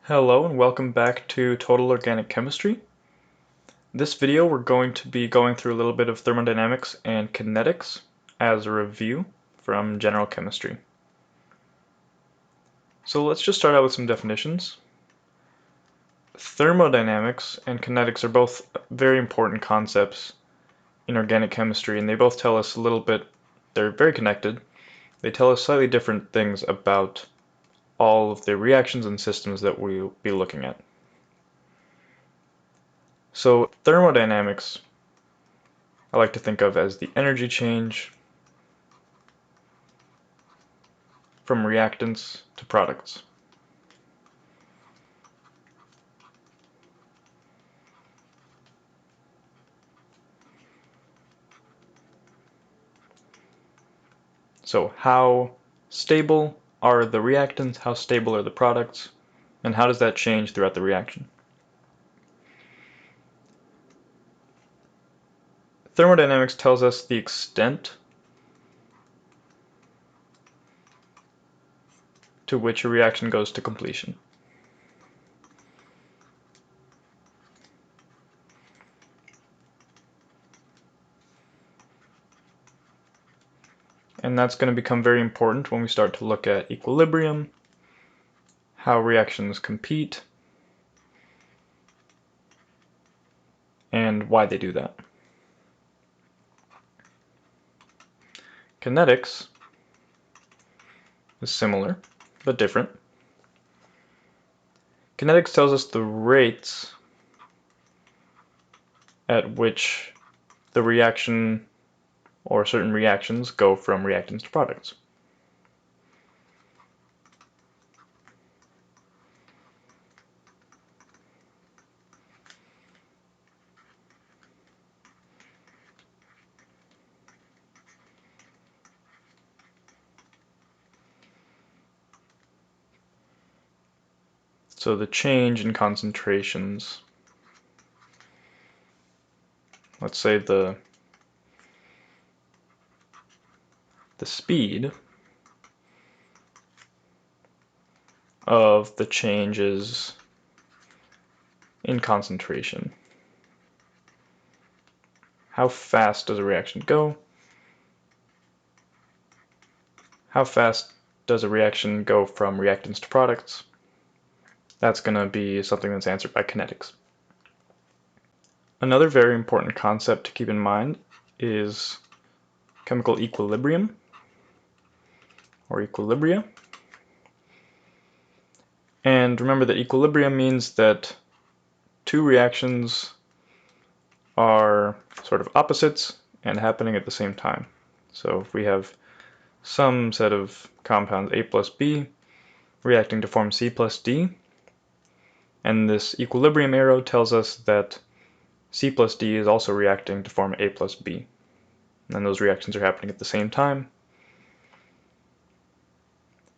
Hello and welcome back to Total Organic Chemistry. This video we're going to be going through a little bit of thermodynamics and kinetics as a review from general chemistry. So let's just start out with some definitions. Thermodynamics and kinetics are both very important concepts in organic chemistry, and they both tell us a little bit, they're very connected. They tell us slightly different things about all of the reactions and systems that we'll be looking at. So thermodynamics, I like to think of as the energy change from reactants to products. So how stable are the reactants, how stable are the products, and how does that change throughout the reaction? Thermodynamics tells us the extent to which a reaction goes to completion. And that's going to become very important when we start to look at equilibrium, how reactions compete, and why they do that. Kinetics is similar, but different. Kinetics tells us the rates at which the reaction or certain reactions go from reactants to products. So the change in concentrations, let's say the speed of the changes in concentration. How fast does a reaction go? How fast does a reaction go from reactants to products? That's going to be something that's answered by kinetics. Another very important concept to keep in mind is chemical equilibrium, or equilibria. And remember that equilibrium means that two reactions are sort of opposites and happening at the same time. So if we have some set of compounds A plus B reacting to form C plus D, and this equilibrium arrow tells us that C plus D is also reacting to form A plus B. And those reactions are happening at the same time.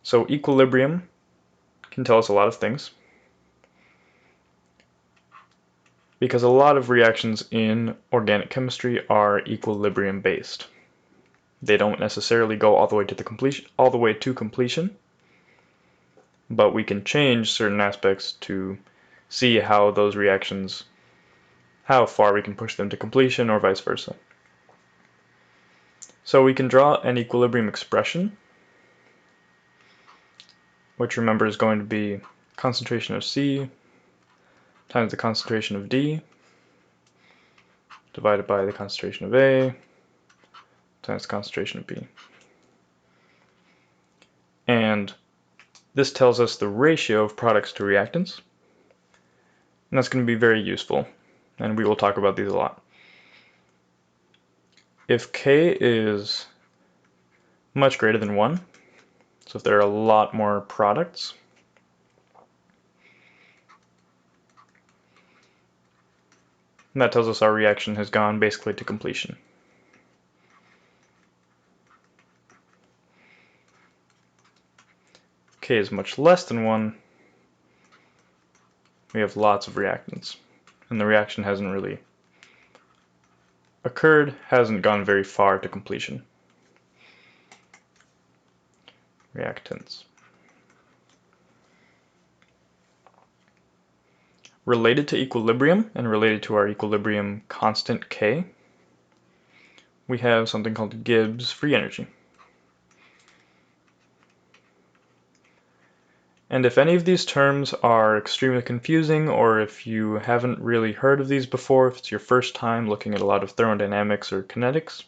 So equilibrium can tell us a lot of things, because a lot of reactions in organic chemistry are equilibrium based. They don't necessarily go all the way to completion, but we can change certain aspects to see how those reactions, how far we can push them to completion or vice versa. So we can draw an equilibrium expression, which remember is going to be concentration of C times the concentration of D divided by the concentration of A times the concentration of B. And this tells us the ratio of products to reactants, and that's going to be very useful, and we will talk about these a lot. If K is much greater than 1, so if there are a lot more products, that tells us our reaction has gone basically to completion. K is much less than 1, we have lots of reactants, and the reaction hasn't really occurred, hasn't gone very far to completion. Reactants. Related to equilibrium and related to our equilibrium constant K, we have something called Gibbs free energy. And if any of these terms are extremely confusing, or if you haven't really heard of these before, if it's your first time looking at a lot of thermodynamics or kinetics,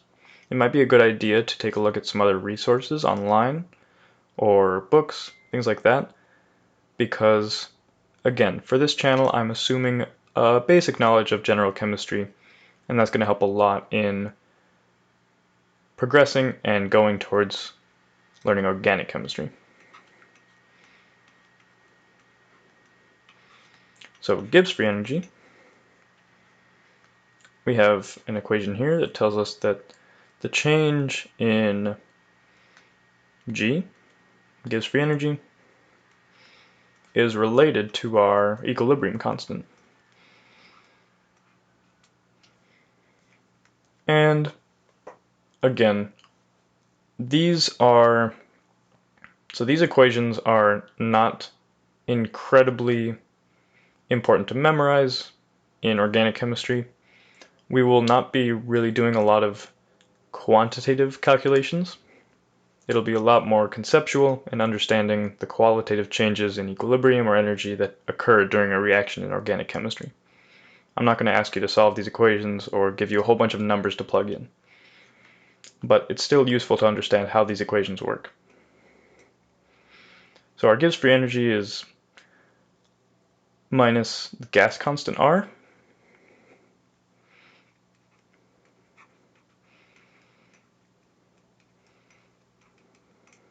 it might be a good idea to take a look at some other resources online, or books, things like that, because, again, for this channel I'm assuming a basic knowledge of general chemistry, and that's going to help a lot in progressing and going towards learning organic chemistry. So Gibbs free energy, we have an equation here that tells us that the change in G, Gibbs free energy, is related to our equilibrium constant. And again, these equations are not incredibly important to memorize in organic chemistry. We will not be really doing a lot of quantitative calculations. It'll be a lot more conceptual and understanding the qualitative changes in equilibrium or energy that occur during a reaction in organic chemistry. I'm not going to ask you to solve these equations or give you a whole bunch of numbers to plug in, but it's still useful to understand how these equations work. So our Gibbs free energy is minus the gas constant R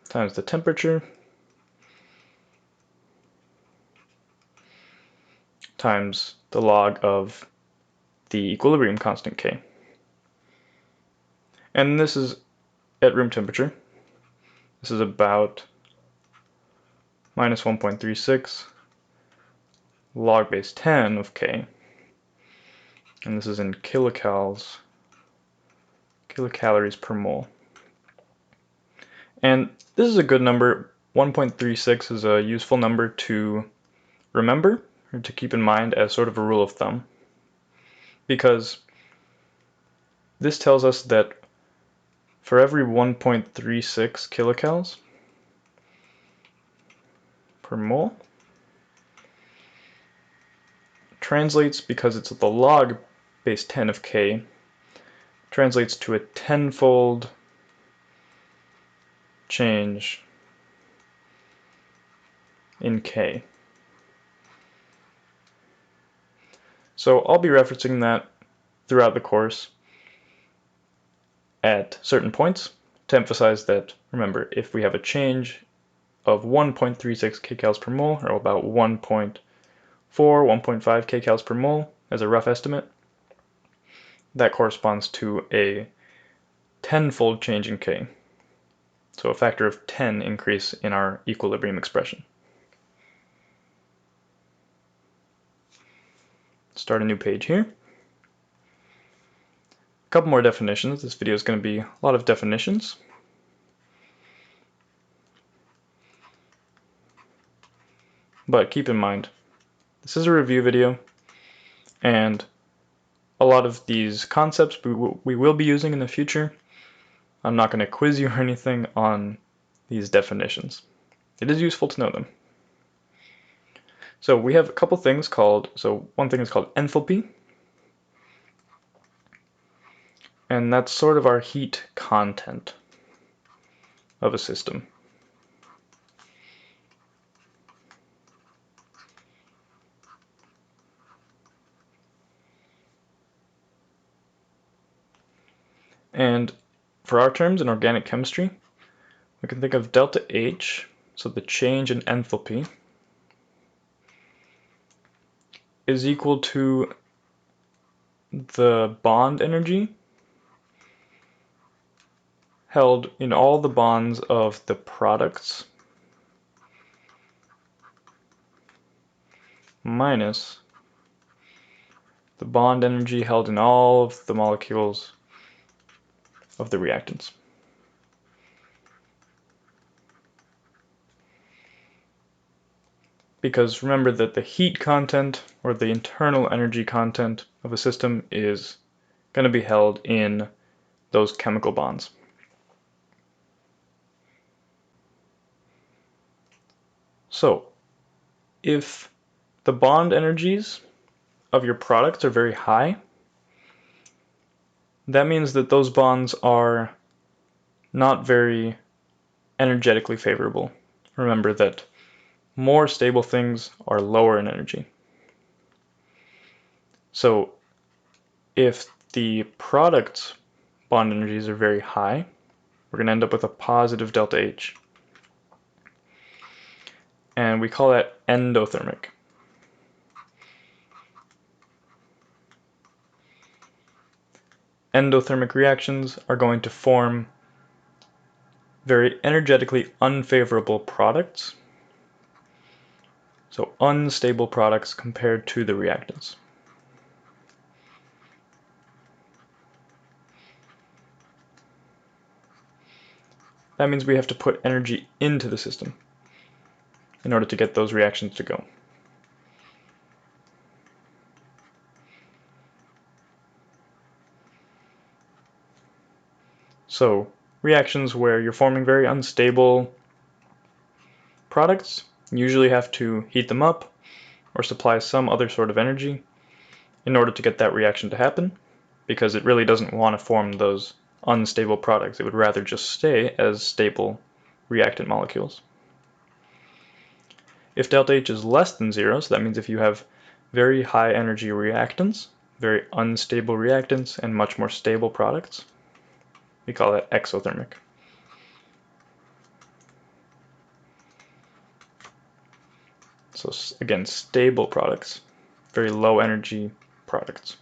times the temperature times the log of the equilibrium constant K. And this is at room temperature. This is about minus 1.36 log base 10 of K. And this is in kilocalories per mole. And this is a good number. 1.36 is a useful number to remember, or to keep in mind as sort of a rule of thumb, because this tells us that for every 1.36 kilocalories per mole, translates, because it's the log base 10 of K, translates to a tenfold change in K. So I'll be referencing that throughout the course at certain points to emphasize that, remember, if we have a change of 1.36 kcals per mole, or about 1.4, 1.5 kcals per mole as a rough estimate, that corresponds to a tenfold change in K. So a factor of 10 increase in our equilibrium expression. Start a new page here. A couple more definitions. This video is going to be a lot of definitions. But keep in mind, this is a review video, and a lot of these concepts we will be using in the future. I'm not going to quiz you or anything on these definitions. It is useful to know them. So we have a couple things called, one thing is called enthalpy, and that's sort of our heat content of a system. And for our terms in organic chemistry, we can think of delta H, so the change in enthalpy, is equal to the bond energy held in all the bonds of the products minus the bond energy held in all of the molecules of the reactants. because remember that the heat content or the internal energy content of a system is going to be held in those chemical bonds. So if the bond energies of your products are very high, that means that those bonds are not very energetically favorable. Remember that more stable things are lower in energy. So if the product's bond energies are very high, we're going to end up with a positive delta H. And we call that endothermic. Endothermic reactions are going to form very energetically unfavorable products. So unstable products compared to the reactants. That means we have to put energy into the system in order to get those reactions to go. So reactions where you're forming very unstable products, you usually have to heat them up or supply some other sort of energy in order to get that reaction to happen, because it really doesn't want to form those unstable products. It would rather just stay as stable reactant molecules. If delta H is less than 0, so that means if you have very high energy reactants, very unstable reactants, and much more stable products, we call that exothermic. So again, stable products, very low energy products.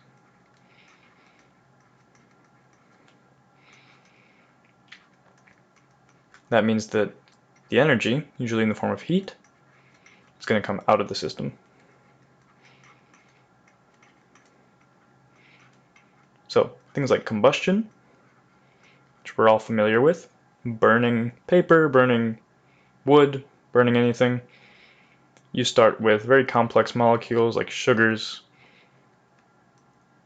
That means that the energy, usually in the form of heat, is going to come out of the system. So things like combustion, which we're all familiar with, burning paper, burning wood, burning anything. You start with very complex molecules like sugars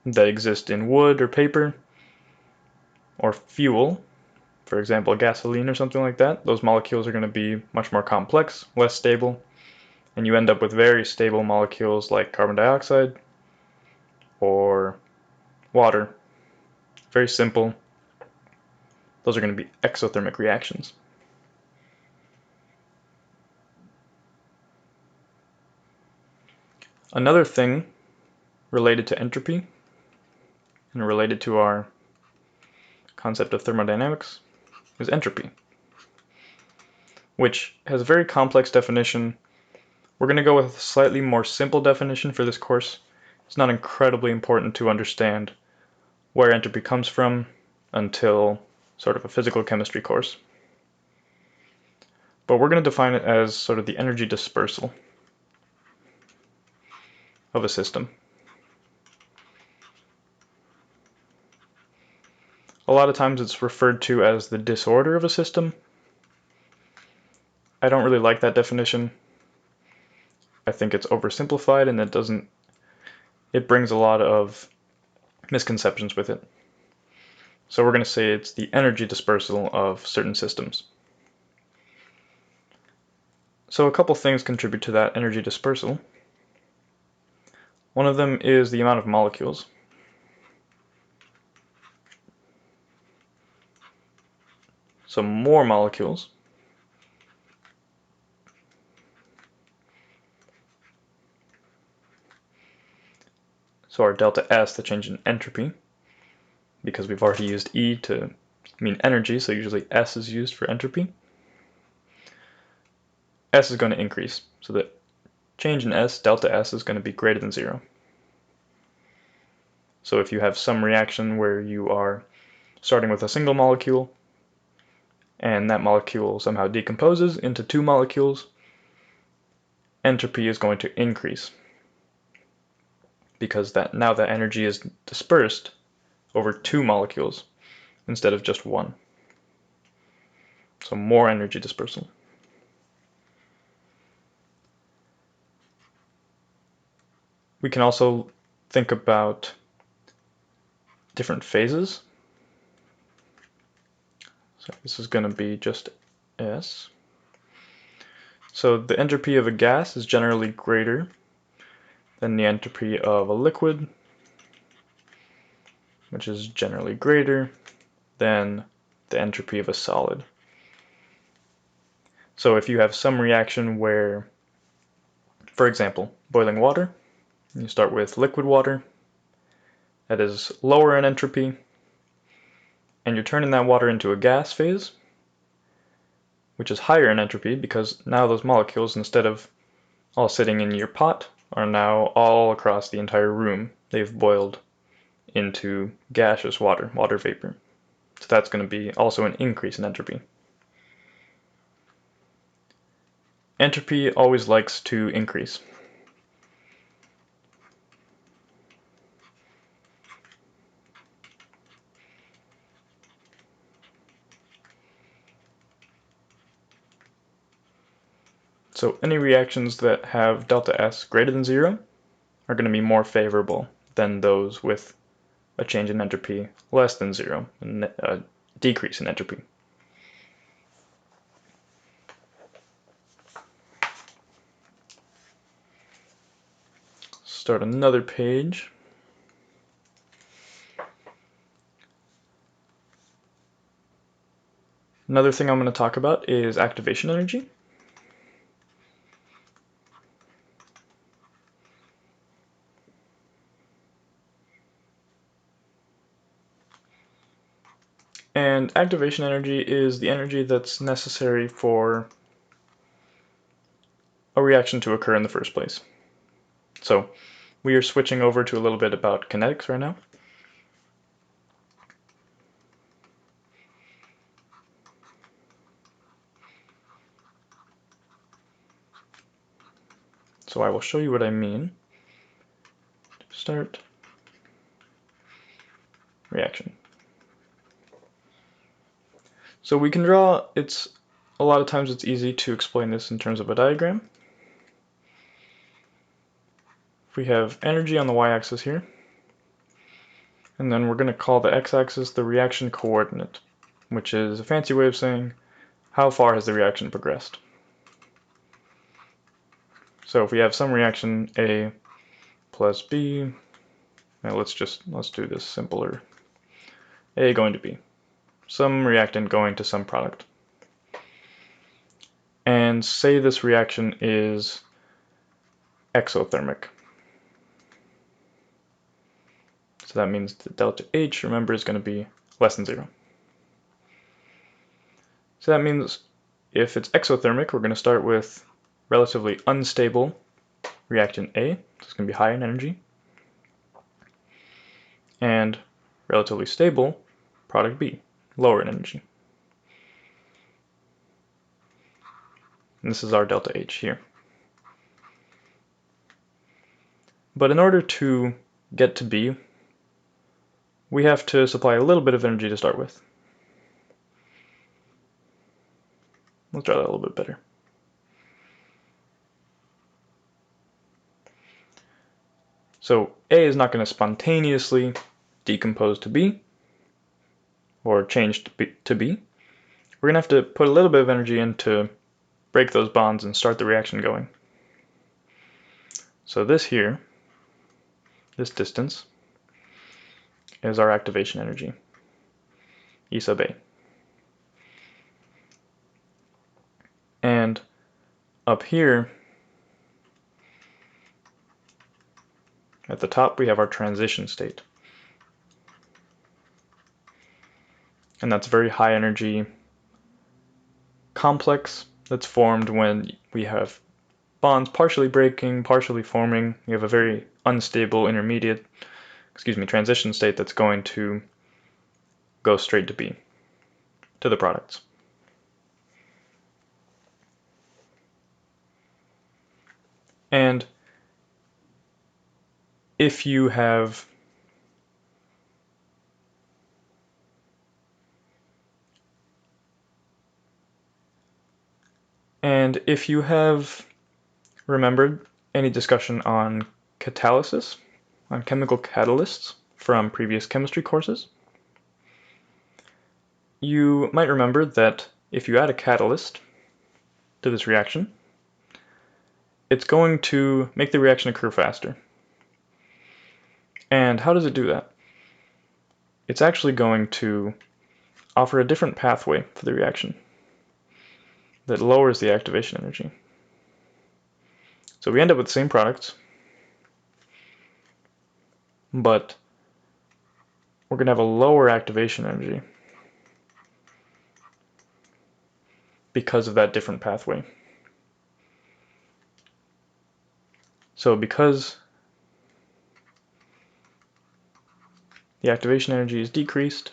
that exist in wood or paper, or fuel, for example gasoline or something like that. Those molecules are going to be much more complex, less stable, and you end up with very stable molecules like carbon dioxide or water. Very simple. Those are going to be exothermic reactions. Another thing related to entropy and related to our concept of thermodynamics is entropy, which has a very complex definition. We're going to go with a slightly more simple definition for this course. It's not incredibly important to understand where entropy comes from until sort of a physical chemistry course. But we're going to define it as sort of the energy dispersal of a system. A lot of times it's referred to as the disorder of a system. I don't really like that definition. I think it's oversimplified and it brings a lot of misconceptions with it. So we're going to say it's the energy dispersal of certain systems. So a couple things contribute to that energy dispersal. One of them is the amount of molecules. So more molecules so our delta S, the change in entropy, because we've already used E to mean energy, so usually S is used for entropy. S is going to increase, so the change in S, delta S, is going to be greater than 0. So if you have some reaction where you are starting with a single molecule, and that molecule somehow decomposes into 2 molecules, entropy is going to increase, because now that energy is dispersed over 2 molecules instead of just 1. So more energy dispersal. we can also think about different phases. So this is going to be just S. So the entropy of a gas is generally greater than the entropy of a liquid, which is generally greater than the entropy of a solid. So if you have some reaction where, for example, boiling water, you start with liquid water that is lower in entropy, and you're turning that water into a gas phase, which is higher in entropy because now those molecules, instead of all sitting in your pot, are now all across the entire room. They've boiled into gaseous water, water vapor. So that's going to be also an increase in entropy. Entropy always likes to increase. So any reactions that have delta S greater than 0 are going to be more favorable than those with a change in entropy less than 0, a decrease in entropy. Start another page. Another thing I'm going to talk about is activation energy. And activation energy is the energy that's necessary for a reaction to occur in the first place. So we are switching over to a little bit about kinetics right now. So I will show you what I mean. Start reaction. So we can draw, a lot of times it's easy to explain this in terms of a diagram. We have energy on the y-axis here, and then we're going to call the x-axis the reaction coordinate, which is a fancy way of saying how far has the reaction progressed. So if we have some reaction A plus B, now let's do this simpler. A going to B, some reactant going to some product. And say this reaction is exothermic. So that means the delta H, remember, is going to be less than 0. So that means if it's exothermic, we're going to start with relatively unstable reactant A, so it's going to be high in energy, and relatively stable product B, lower in energy. And this is our delta H here. But in order to get to B, we have to supply a little bit of energy to start with. Let's draw that a little bit better. So A is not going to spontaneously decompose to B, or change to B. We're going to have to put a little bit of energy in to break those bonds and start the reaction going. So this here, this distance, is our activation energy, E sub A. And up here, at the top, we have our transition state. And that's a very high energy complex that's formed when we have bonds partially breaking, partially forming. You have a very unstable transition state that's going to go straight to B, to the products. And if you have remembered any discussion on catalysis on chemical catalysts from previous chemistry courses. You might remember that if you add a catalyst to this reaction, it's going to make the reaction occur faster. And how does it do that? It's actually going to offer a different pathway for the reaction that lowers the activation energy. So we end up with the same products, but we're going to have a lower activation energy because of that different pathway. So because the activation energy is decreased,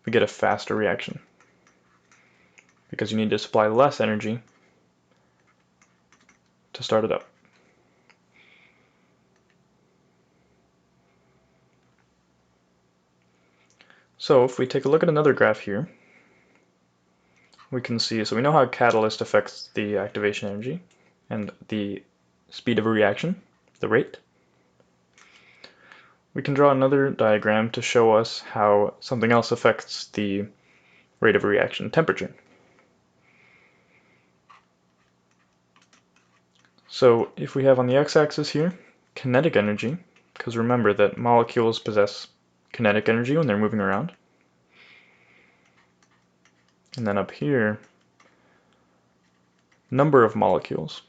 we get a faster reaction because you need to supply less energy to start it up. So if we take a look at another graph here, we can see, so we know how a catalyst affects the activation energy and the speed of a reaction, the rate. We can draw another diagram to show us how something else affects the rate of a reaction, temperature. So if we have on the x-axis here kinetic energy, because remember that molecules possess kinetic energy when they're moving around. And then up here, number of molecules.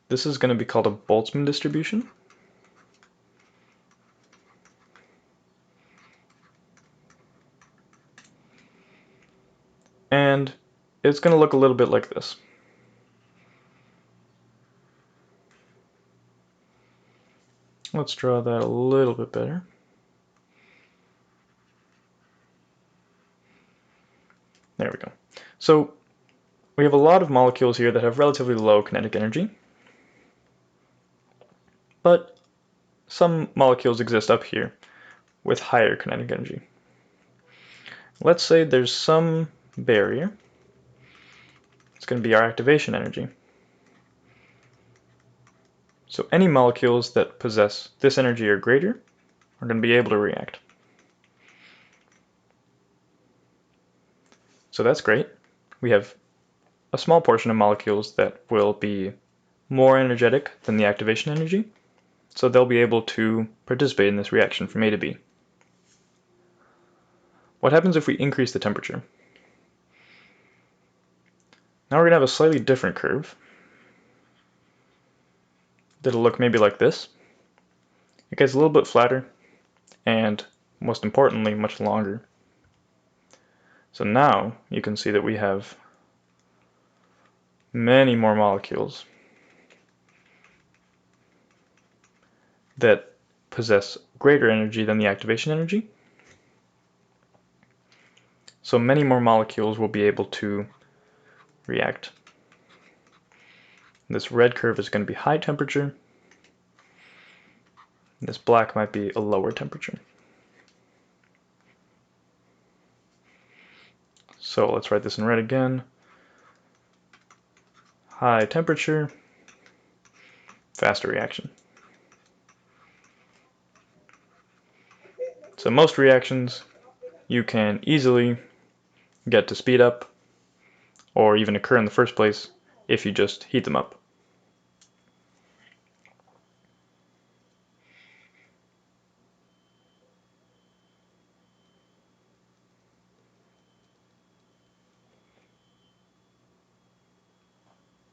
This is going to be called a Boltzmann distribution. And it's going to look a little bit like this. Let's draw that a little bit better. There we go. So we have a lot of molecules here that have relatively low kinetic energy, but some molecules exist up here with higher kinetic energy. Let's say there's some barrier. It's going to be our activation energy. So any molecules that possess this energy or greater are going to be able to react. So that's great. We have a small portion of molecules that will be more energetic than the activation energy, so they'll be able to participate in this reaction from A to B. What happens if we increase the temperature? Now we're going to have a slightly different curve that'll look maybe like this. It gets a little bit flatter and, most importantly, much longer. So now you can see that we have many more molecules that possess greater energy than the activation energy. So many more molecules will be able to react. This red curve is going to be high temperature. This black might be a lower temperature. So let's write this in red again. High temperature, faster reaction. So most reactions you can easily get to speed up or even occur in the first place if you just heat them up.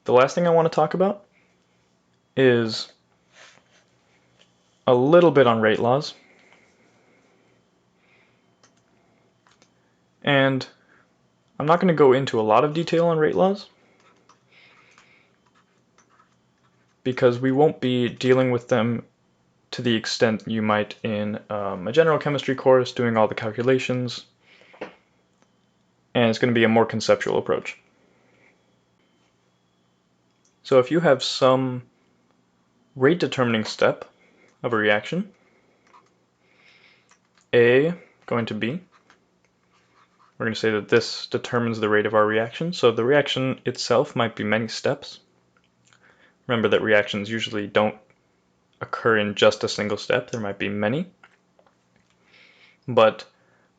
The last thing I want to talk about is a little bit on rate laws. And I'm not going to go into a lot of detail on rate laws because we won't be dealing with them to the extent you might in a general chemistry course doing all the calculations, and it's going to be a more conceptual approach. So if you have some rate determining step of a reaction, A going to B, we're going to say that this determines the rate of our reaction. So the reaction itself might be many steps. Remember that reactions usually don't occur in just a single step. There might be many. But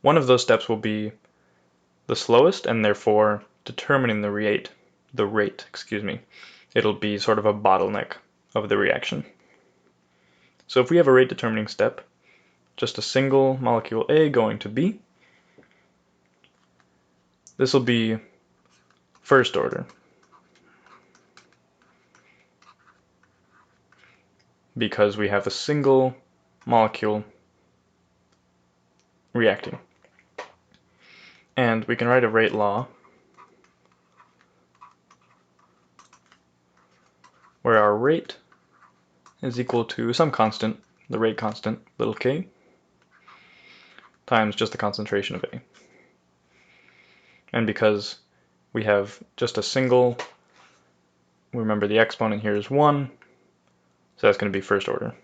one of those steps will be the slowest and therefore determining the rate, It'll be sort of a bottleneck of the reaction. So if we have a rate determining step, just a single molecule A going to B, this will be first order, because we have a single molecule reacting. And we can write a rate law where our rate is equal to some constant, the rate constant, little k, times just the concentration of A. And because we have just a single, remember the exponent here is 1, so that's going to be first order.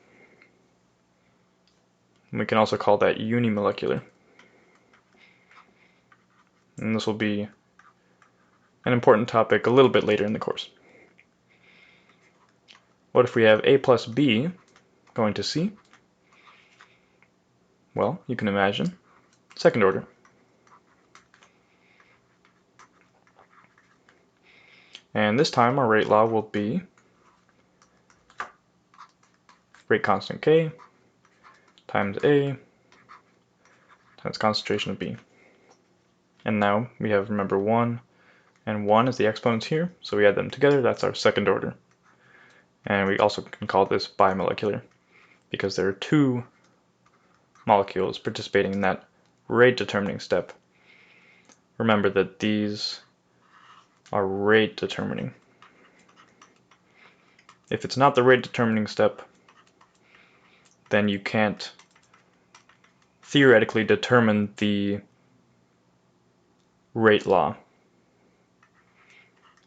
And we can also call that unimolecular. And this will be an important topic a little bit later in the course. What if we have A plus B going to C? Well, you can imagine second order. And this time our rate law will be rate constant K times A times concentration of B. And now we have, remember, 1 and 1 as the exponents here, so we add them together, that's our second order. And we also can call this bimolecular, because there are two molecules participating in that rate determining step. Remember that these are rate determining. If it's not the rate determining step, then you can't theoretically determine the rate law.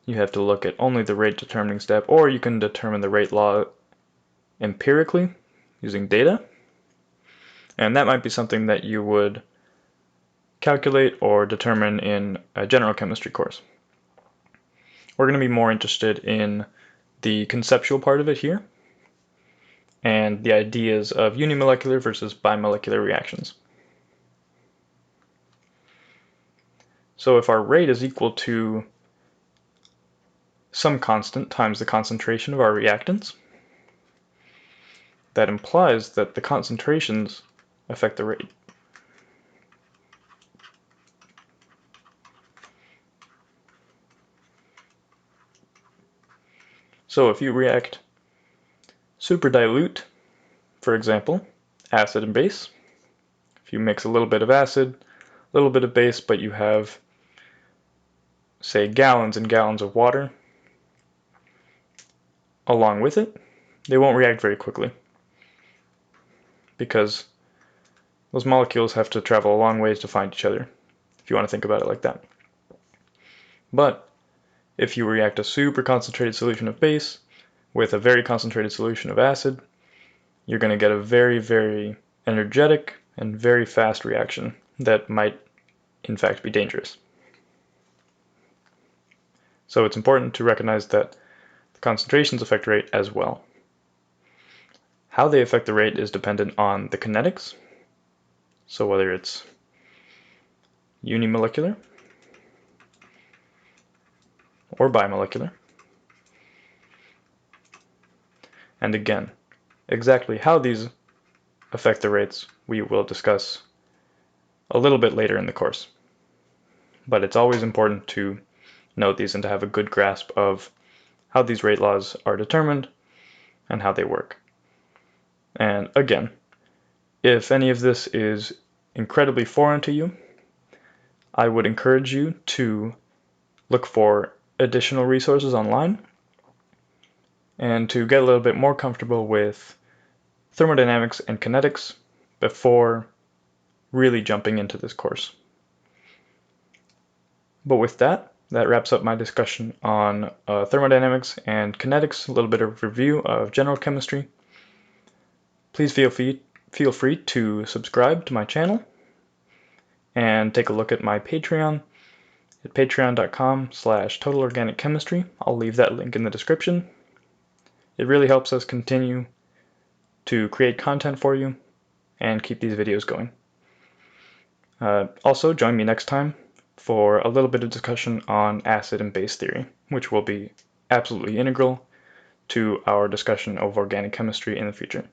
You have to look at only the rate determining step, or you can determine the rate law empirically using data. And that might be something that you would calculate or determine in a general chemistry course. We're going to be more interested in the conceptual part of it here, and the ideas of unimolecular versus bimolecular reactions. So if our rate is equal to some constant times the concentration of our reactants, that implies that the concentrations affect the rate. So if you react superdilute, for example, acid and base, if you mix a little bit of acid, a little bit of base, but you have, say, gallons and gallons of water along with it, they won't react very quickly, because those molecules have to travel a long ways to find each other, if you want to think about it like that. But if you react a super concentrated solution of base with a very concentrated solution of acid, you're going to get a very, very energetic and very fast reaction that might in fact be dangerous. So it's important to recognize that the concentrations affect rate as well. How they affect the rate is dependent on the kinetics, so whether it's unimolecular or bimolecular. And again, exactly how these affect the rates we will discuss a little bit later in the course. But it's always important to note these and to have a good grasp of how these rate laws are determined and how they work. And again, if any of this is incredibly foreign to you, I would encourage you to look for additional resources online and to get a little bit more comfortable with thermodynamics and kinetics before really jumping into this course. But with that, that wraps up my discussion on thermodynamics and kinetics, a little bit of review of general chemistry. Please feel free to subscribe to my channel, and take a look at my Patreon at patreon.com/totalorganicchemistry. I'll leave that link in the description. It really helps us continue to create content for you and keep these videos going. Also, join me next time for a little bit of discussion on acid and base theory, which will be absolutely integral to our discussion of organic chemistry in the future.